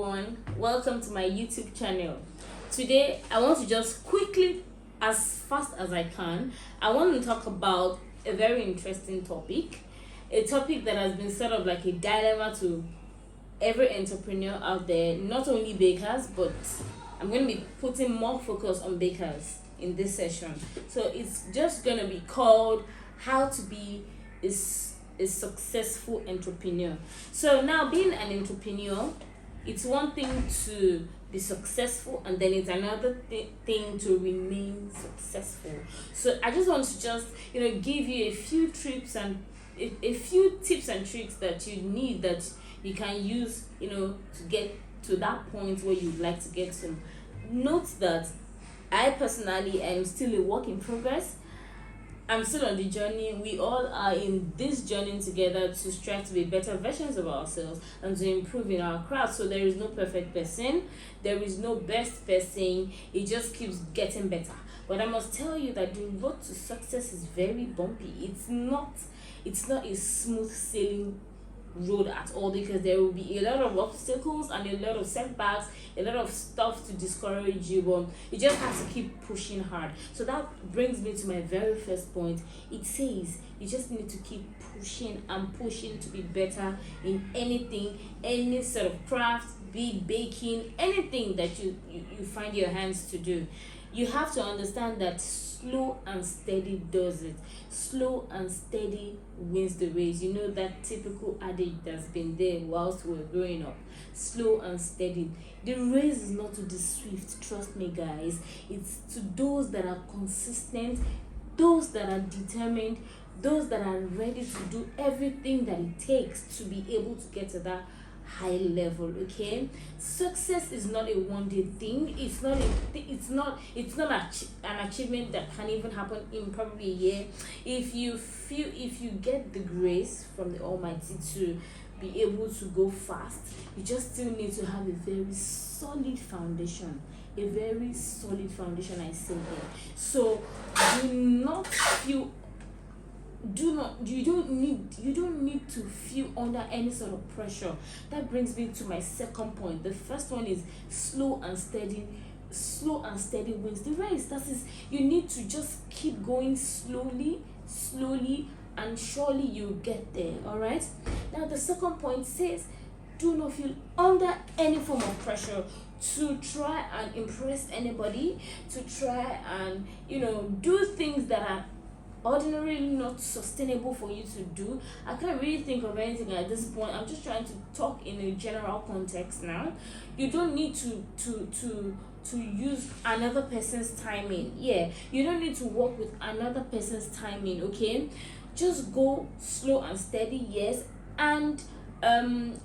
everyone, welcome to my YouTube channel. Today I want to just quickly, as fast as I can, I want to talk about a very interesting topic, a topic that has been sort of like a dilemma to every entrepreneur out there, not only bakers, but I'm going to be putting more focus on bakers in this session. So it's just going to be called how to be a successful entrepreneur. So now, being an entrepreneur, it's one thing to be successful, and then it's another thing to remain successful. So I just want to give you a few tips and a few tips and tricks that you need, that you can use to get to that point where you'd like to get to. Note that I personally am still a work in progress. I'm still on the journey. We all are in this journey together to strive to be better versions of ourselves and to improve in our craft. So there is no perfect person, there is no best person, it just keeps getting better. But I must tell you that the road to success is very bumpy. It's not a smooth sailing road at all, because there will be a lot of obstacles and a lot of setbacks, a lot of stuff to discourage you, but you just have to keep pushing hard. So that brings me to my very first point. It says you just need to keep pushing and pushing to be better in anything, any sort of craft, be it baking, anything that you find your hands to do. You have to understand that slow and steady does it. Slow and steady wins the race. You know that typical adage that's been there whilst we were growing up. Slow and steady. The race is not to the swift, trust me guys. It's to those that are consistent, those that are determined, those that are ready to do everything that it takes to be able to get to that high level. Okay, success is not a one-day thing. It's not an achievement that can even happen in probably a year. If you get the grace from the Almighty to be able to go fast, you just still need to have a very solid foundation. A very solid foundation, I say here. So you don't need to feel under any sort of pressure. That brings me to my second point. The first one is slow and steady wins the race. That is, you need to just keep going slowly, and surely you'll get there. All right, now the second point says do not feel under any form of pressure to try and impress anybody, to try and do things that are ordinarily not sustainable for you to do. I can't really think of anything at this point. I'm just trying to talk in a general context now. You don't need to use another person's timing. You don't need to work with another person's timing. Okay, just go slow and steady. Yes, and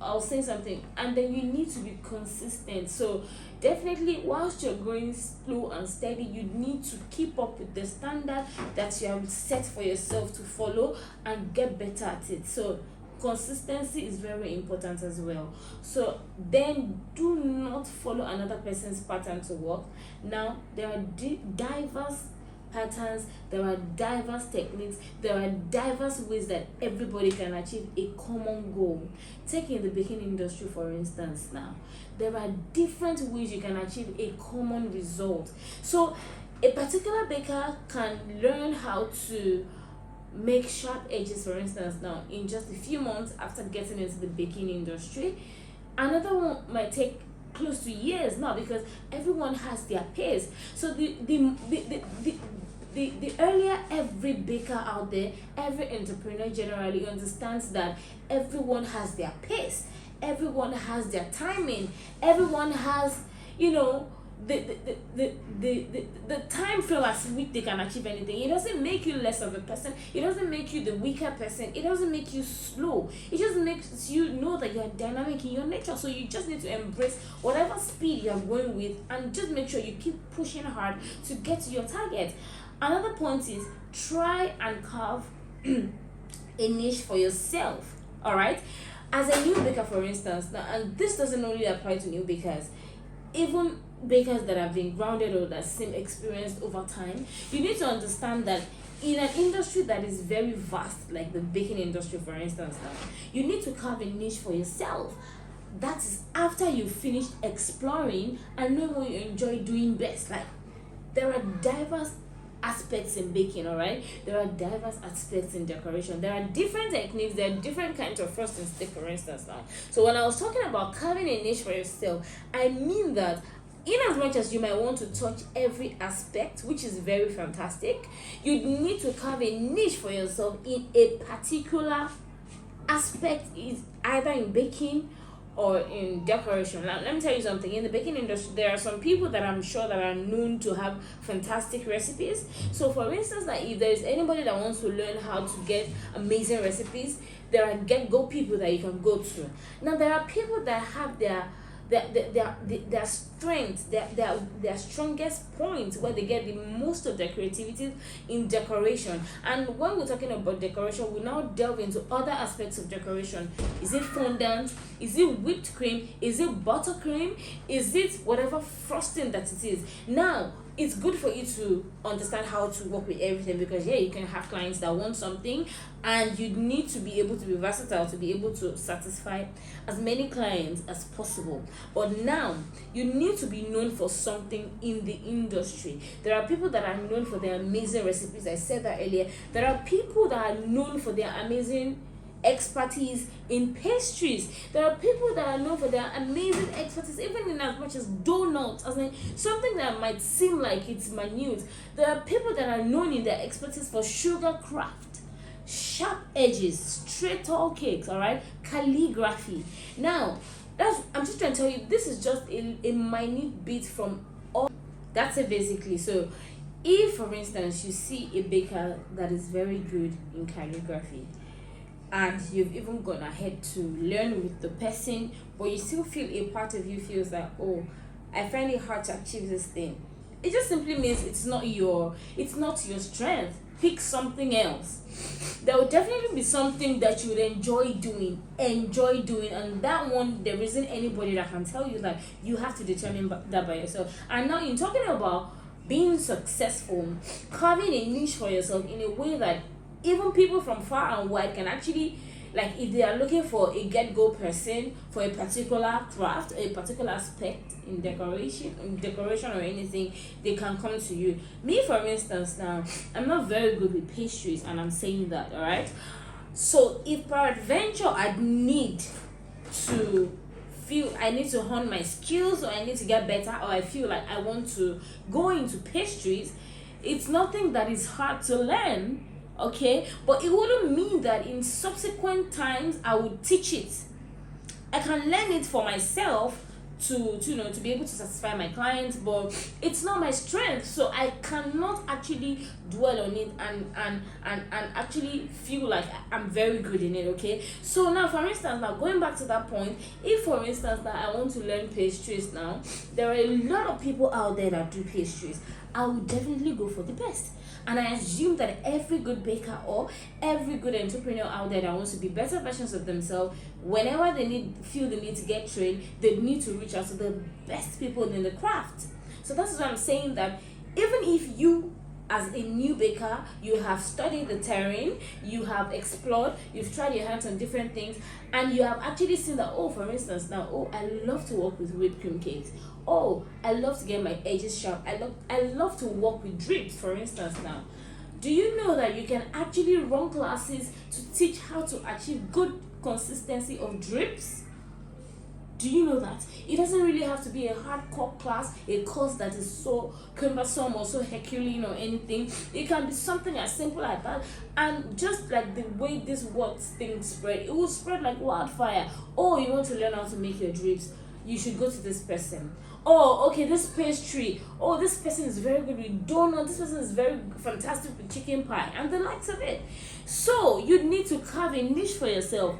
I'll say something, and then you need to be consistent. So definitely, whilst you're going slow and steady, you need to keep up with the standard that you have set for yourself to follow and get better at it. So consistency is very important as well. So then do not follow another person's pattern to work. Now there are diverse patterns, there are diverse techniques, there are diverse ways that everybody can achieve a common goal. Taking the baking industry for instance, now there are different ways you can achieve a common result. So a particular baker can learn how to make sharp edges, for instance, now in just a few months after getting into the baking industry. Another one might take close to years now, because everyone has their pace. So the earlier every baker out there, every entrepreneur generally understands that everyone has their pace, everyone has their timing, everyone has the time frame as which they can achieve anything. It doesn't make you less of a person, it doesn't make you the weaker person, it doesn't make you slow, it just makes you know that you're dynamic in your nature. So you just need to embrace whatever speed you're going with and just make sure you keep pushing hard to get to your target. Another point is try and carve a niche for yourself. All right, as a new baker, for instance, now, and this doesn't only apply to new bakers, even bakers that have been grounded or that seem experienced over time, you need to understand that in an industry that is very vast, like the baking industry, for instance, now, you need to carve a niche for yourself. that is after you finished exploring and know what you enjoy doing best. Like, there are diverse aspects in baking, all right? There are diverse aspects in decoration. There are different techniques, there are different kinds of frosting stick, for instance. Now, so when I was talking about carving a niche for yourself, I mean that in as much as you might want to touch every aspect, which is very fantastic, you need to carve a niche for yourself in a particular aspect, is either in baking or in decoration. Now, let me tell you something. In the baking industry, there are some people that I'm sure that are known to have fantastic recipes. So, for instance, like if there's anybody that wants to learn how to get amazing recipes, there are get-go people that you can go to. Now, there are people that have their strength, their strongest point where they get the most of their creativity in decoration. And when we're talking about decoration, we now delve into other aspects of decoration. Is it fondant? Is it whipped cream? Is it buttercream? Is it whatever frosting that it is? Now, it's good for you to understand how to work with everything, because you can have clients that want something and you need to be able to be versatile to be able to satisfy as many clients as possible. But now you need to be known for something in the industry. There are people that are known for their amazing recipes. I said that earlier. There are people that are known for their amazing expertise in pastries. There are people that are known for their amazing expertise even in as much as donuts, as in something that might seem like it's minute. There are people that are known in their expertise for sugar craft, sharp edges, straight tall cakes, all right, calligraphy. Now, I'm just trying to tell you, this is just a minute bit from all. That's it basically. So if, for instance, you see a baker that is very good in calligraphy, and you've even gone ahead to learn with the person, but you still feel a part of you feels like, oh, I find it hard to achieve this thing, it just simply means it's not your strength. Pick something else. There will definitely be something that you would enjoy doing, and that one, there isn't anybody that can tell you that. You have to determine that by yourself. And now, in talking about being successful, carving a niche for yourself in a way that even people from far and wide can actually, like, if they are looking for a get-go person for a particular craft, a particular aspect in decoration or anything, they can come to you. Me, for instance, now, I'm not very good with pastries, and I'm saying that, all right? So if peradventure I need to hone my skills, or I need to get better, or I feel like I want to go into pastries, it's nothing that is hard to learn. Okay, but it wouldn't mean that in subsequent times I would teach it. I can learn it for myself to be able to satisfy my clients, but it's not my strength, so I cannot actually dwell on it and actually feel like I'm very good in it. Okay, so now, for instance, now going back to that point, if for instance that I want to learn pastries, now there are a lot of people out there that do pastries. I would definitely go for the best. And I assume that every good baker or every good entrepreneur out there that wants to be better versions of themselves, whenever they feel the need to get trained, they need to reach out to the best people in the craft. So that's why I'm saying that even if you, as a new baker, you have studied the terrain, you have explored, you've tried your hands on different things, and you have actually seen that, oh, for instance, now, oh, I love to work with whipped cream cakes. Oh, I love to get my edges sharp. I love to work with drips, for instance, now. Do you know that you can actually run classes to teach how to achieve good consistency of drips? Do you know that? It doesn't really have to be a hardcore class, a course that is so cumbersome or so Herculean or anything. It can be something as simple as that. And just like the way this works thing spread, it will spread like wildfire. Oh, you want to learn how to make your drips? You should go to this person. Oh, okay, this pastry. Oh, this person is very good with donut. This person is very fantastic with chicken pie, and the likes of it. So you need to carve a niche for yourself.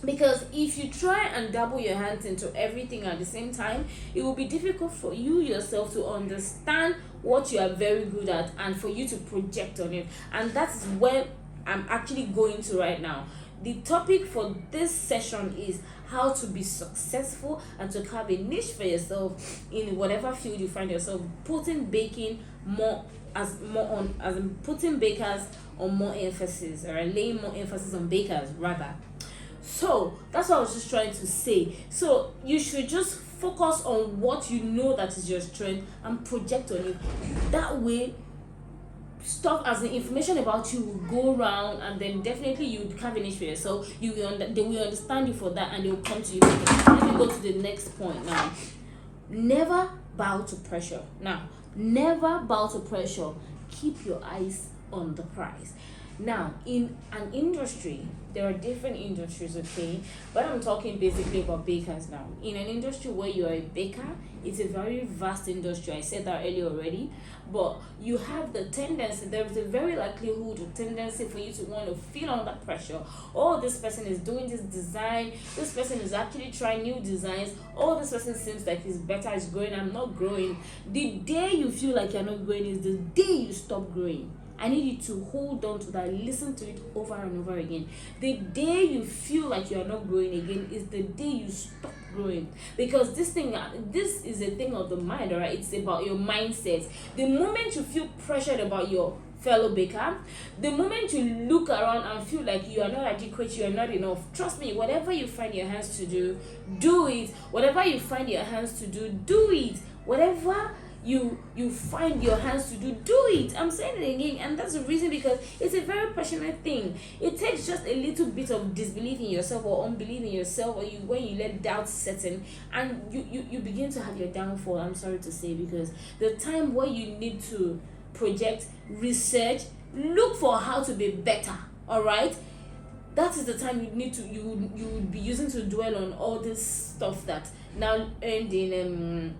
Because if you try and double your hands into everything at the same time, it will be difficult for you yourself to understand what you are very good at and for you to project on it. And that's where I'm actually going to right now. The topic for this session is how to be successful and to carve a niche for yourself in whatever field you find yourself, putting baking putting bakers on more emphasis, or laying more emphasis on bakers rather. So that's what I was just trying to say. So you should just focus on what you know that is your strength and project on it. That way, stuff as the information about you will go around, and then definitely you would carve a niche for yourself. They will understand you for that, and they will come to you. Let me go to the next point now. Never bow to pressure. Now, never bow to pressure. Keep your eyes on the prize. Now, in an industry, there are different industries, okay? But I'm talking basically about bakers now. In an industry where you are a baker, it's a very vast industry. I said that earlier already. But you have the tendency, there is a very likelihood or tendency for you to want to feel under pressure. Oh, this person is doing this design. This person is actually trying new designs. Oh, this person seems like he's better, he's growing. I'm not growing. The day you feel like you're not growing is the day you stop growing. I need you to hold on to that, listen to it over and over again. The day you feel like you're not growing again is the day you stop growing. Because this is a thing of the mind, all right? It's about your mindset. The moment you feel pressured about your fellow baker, the moment you look around and feel like you are not adequate, you are not enough, trust me, whatever you find your hands to do, do it. Whatever you find your hands to do, do it. Whatever you find your hands to do it. I'm saying it again, and that's the reason, because it's a very passionate thing. It takes just a little bit of disbelief in yourself or unbelief in yourself, or when you let doubt set in, and you begin to have your downfall. I'm sorry to say, because the time where you need to project, research, look for how to be better, all right, that is the time you would be using to dwell on all this stuff that now end in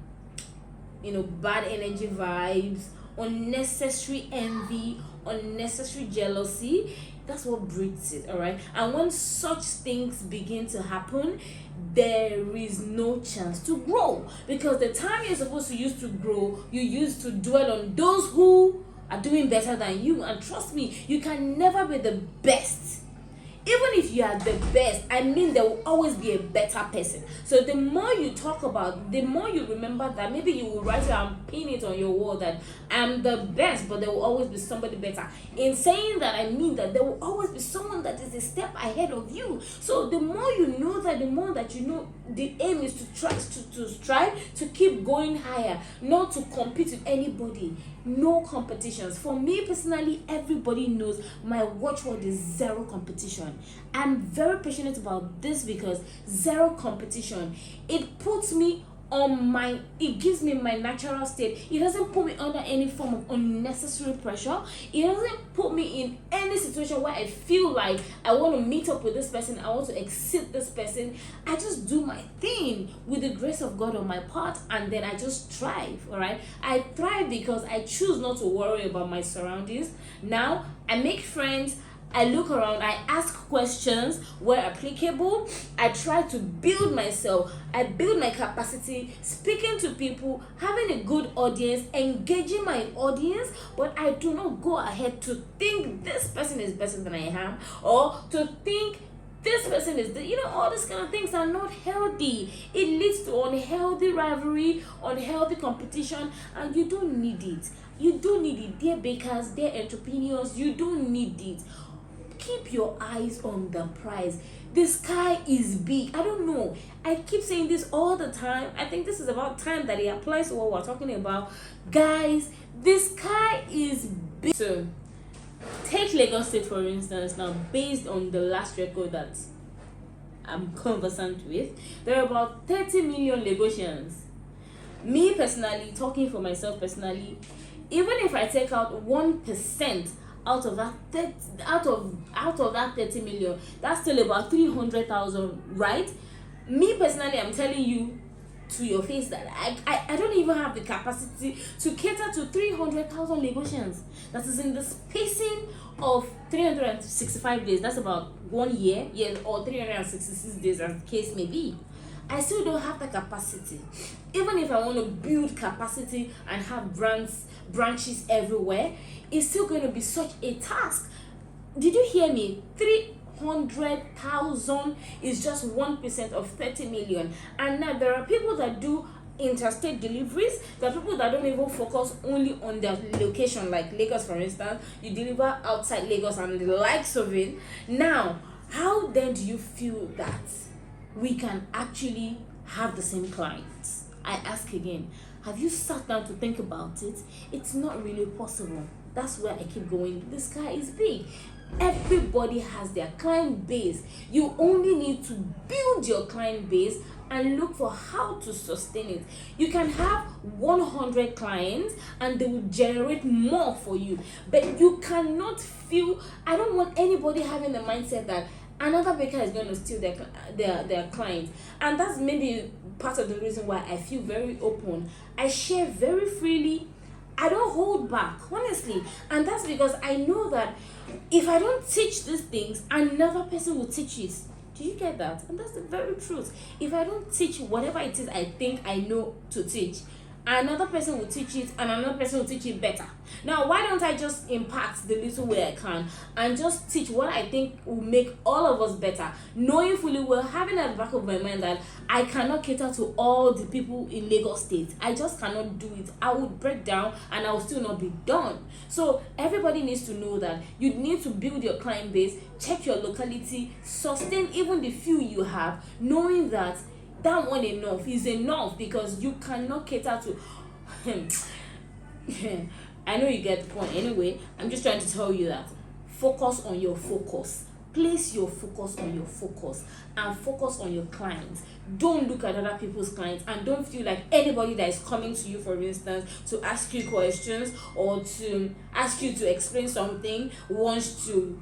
bad energy vibes, unnecessary envy, unnecessary jealousy. That's what breeds it, all right? And when such things begin to happen, there is no chance to grow, because the time you're supposed to use to grow, you use to dwell on those who are doing better than you. And trust me, you can never be the best. Even if you are the best, I mean, there will always be a better person. So the more you talk about, the more you remember that. Maybe you will write it and pin it on your wall that I'm the best, but there will always be somebody better. In saying that, I mean that there will always be someone that is a step ahead of you. So the more you know that, the more that you know, the aim is to try to strive to keep going higher, not to compete with anybody. No competitions. For me personally, everybody knows my watchword is zero competition. I'm very passionate about this, because zero competition, it puts me on it gives me my natural state. It doesn't put me under any form of unnecessary pressure. It doesn't put me in any situation where I feel like I want to meet up with this person, I want to exceed this person. I just do my thing with the grace of God on my part, and then I just thrive. All right, I thrive because I choose not to worry about my surroundings. Now I make friends, I look around, I ask questions where applicable, I try to build myself, I build my capacity, speaking to people, having a good audience, engaging my audience, but I do not go ahead to think this person is better than I am, or to think this person is all these kind of things are not healthy. It leads to unhealthy rivalry, unhealthy competition, and you don't need it. You don't need it, dear bakers, dear entrepreneurs. You don't need it. Keep your eyes on the prize. The sky is big. I don't know, I keep saying this all the time. I think this is about time that it applies to what we're talking about. Guys, the sky is big. So take Lagos State for instance. Now, based on the last record that I'm conversant with, there are about 30 million Lagosians. Me personally, talking for myself personally, even if I take out 1% out of that 30 million, that's still about 300,000, right? Me personally, I'm telling you to your face that I don't even have the capacity to cater to 300,000 Lagosians. That is in the spacing of 365 days. That's about 1 year, or 366 days, as the case may be. I still don't have the capacity. Even if I want to build capacity and have branches everywhere, it's still going to be such a task. Did you hear me? 300,000 is just 1% of 30 million. And now there are people that do interstate deliveries. There are people that don't even focus only on their location, like Lagos for instance. You deliver outside Lagos and the likes of it. Now, How then do you feel that we can actually have the same clients? I ask again, have you sat down to think about it? It's not really possible. That's where I keep going. The sky is big. Everybody has their client base. You only need to build your client base and look for how to sustain it. You can have 100 clients and they will generate more for you, but you cannot feel. I don't want anybody having the mindset that another baker is going to steal their clients. And that's maybe part of the reason why I feel very open. I share very freely. I don't hold back, honestly. And that's because I know that if I don't teach these things, another person will teach it. Do you get that? And that's the very truth. If I don't teach whatever it is I think I know to teach, another person will teach it and another person will teach it better. Now, why don't I just impact the little way I can and just teach what I think will make all of us better, knowing fully well, having at the back of my mind that I cannot cater to all the people in Lagos State. I just cannot do it. I would break down and I will still not be done. So everybody needs to know that you need to build your client base, check your locality, sustain even the few you have, knowing that that one enough is enough, because you cannot cater to I know you get the point. Anyway, I'm just trying to tell you that focus on your focus. Place your focus on your focus and focus on your clients. Don't look at other people's clients and don't feel like anybody that is coming to you, for instance, to ask you questions or to ask you to explain something, wants to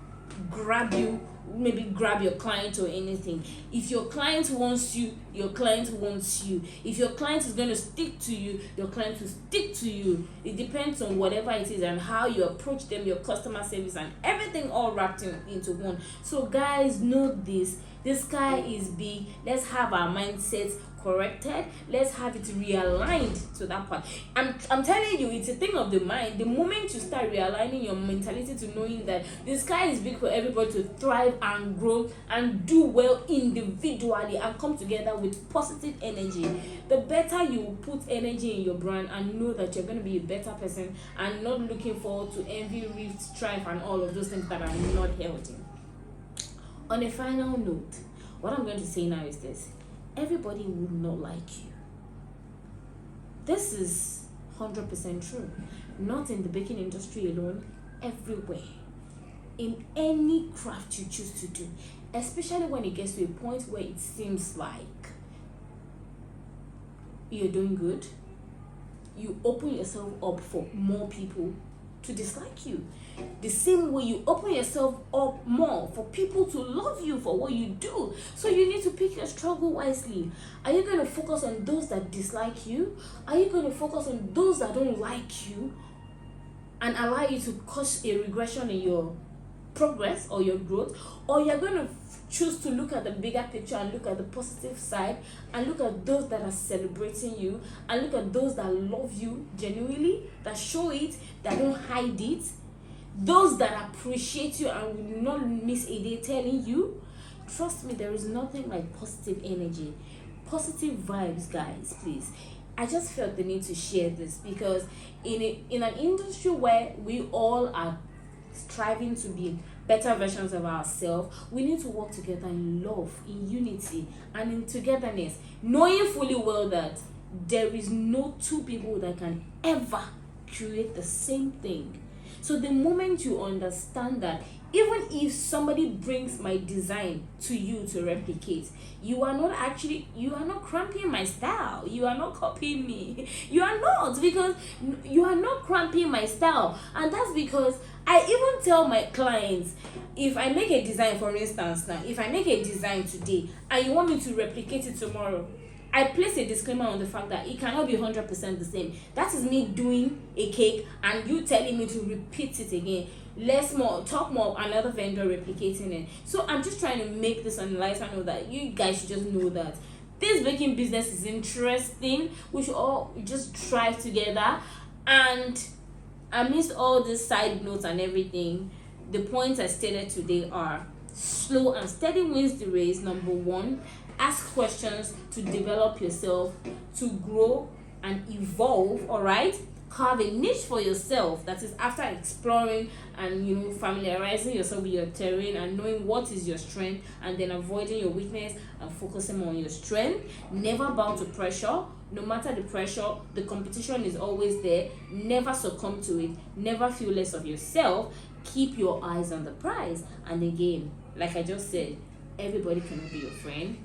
grab you, maybe grab your client or anything. If your client wants you, your client wants you. If your client is going to stick to you, your client will stick to you. It depends on whatever it is and how you approach them, your customer service and everything all wrapped into one. So guys, know this. The sky is big. Let's have our mindsets corrected. Let's have it realigned to that part. I'm telling you, it's a thing of the mind. The moment you start realigning your mentality to knowing that the sky is big for everybody to thrive and grow and do well individually and come together with positive energy, the better you put energy in your brand and know that you're going to be a better person and not looking forward to envy, rift, strife and all of those things that are not healthy. On a final note, what I'm going to say now is this. Everybody would not like you. This is 100% true. Not in the baking industry alone, everywhere. In any craft you choose to do, especially when it gets to a point where it seems like you're doing good, you open yourself up for more people to dislike you. The same way you open yourself up more for people to love you for what you do. So you need to pick your struggle wisely. Are you going to focus on those that dislike you? Are you going to focus on those that don't like you and allow you to cause a regression in your progress or your growth? Or you're going to choose to look at the bigger picture and look at the positive side and look at those that are celebrating you and look at those that love you genuinely, that show it, that don't hide it, those that appreciate you and will not miss a day telling you. Trust me, there is nothing like positive energy, positive vibes, guys. Please, I just felt the need to share this because in an industry where we all are striving to be better versions of ourselves, we need to work together in love, in unity and in togetherness, knowing fully well that there is no two people that can ever create the same thing. So the moment you understand that, even if somebody brings my design to you to replicate, you are not cramping my style. You are not copying me. You are not, because you are not cramping my style. And that's because I even tell my clients, if I make a design, for instance, now, if I make a design today and you want me to replicate it tomorrow, I place a disclaimer on the fact that it cannot be 100% the same. That is me doing a cake and you telling me to repeat it again. Talk more of another vendor replicating it. So I'm just trying to make this on lighter note that you guys should just know that this baking business is interesting. We should all just try together. And amidst all these side notes and everything, the points I stated today are: slow and steady wins the race. Number one, ask questions to develop yourself, to grow and evolve. All right, Have a niche for yourself. That is, after exploring and familiarizing yourself with your terrain and knowing what is your strength, and then avoiding your weakness and focusing on your strength. Never bow to pressure. No matter the pressure, the competition is always there. Never succumb to it. Never feel less of yourself. Keep your eyes on the prize. And again, like I just said, everybody cannot be your friend.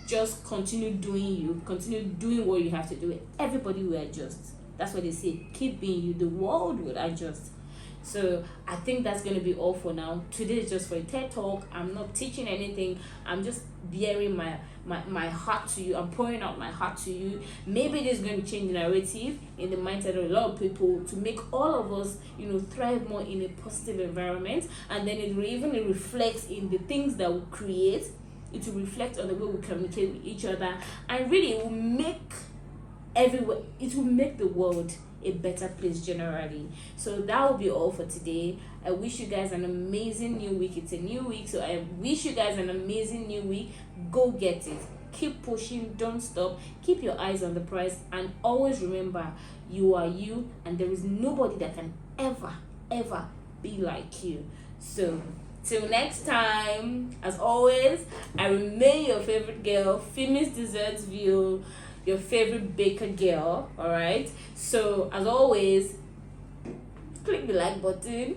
Just continue doing you. Continue doing what you have to do. Everybody will adjust. That's what they say. Keep being you. The world will adjust. So I think that's going to be all for now. Today is just for a TED Talk. I'm not teaching anything. I'm just bearing my heart to you. I'm pouring out my heart to you. Maybe this is going to change the narrative in the mindset of a lot of people to make all of us, thrive more in a positive environment. And then it will even reflect in the things that we create. It will reflect on the way we communicate with each other. And really, it will make the world a better place generally. So that will be all for today. I wish you guys an amazing new week. It's a new week, so I wish you guys an amazing new week. Go get it. Keep pushing. Don't stop. Keep your eyes on the prize, and always remember, you are you, and there is nobody that can ever be like you. So till next time, as always, I remain your favorite girl, Famous Desserts View, your favorite baker girl. All right, so as always, click the like button.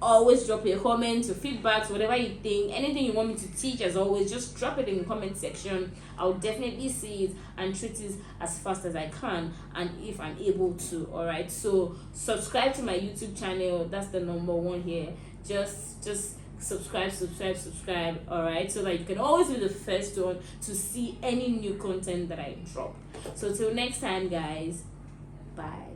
Always drop your comments, your feedbacks, whatever you think, anything you want me to teach. As always, just drop it in the comment section. I'll definitely see it and treat it as fast as I can, and if I'm able to. All right, so subscribe to my YouTube channel. That's the #1 here. Just subscribe. All right, so that you can always be the first one to see any new content that I drop. So till next time, guys, bye.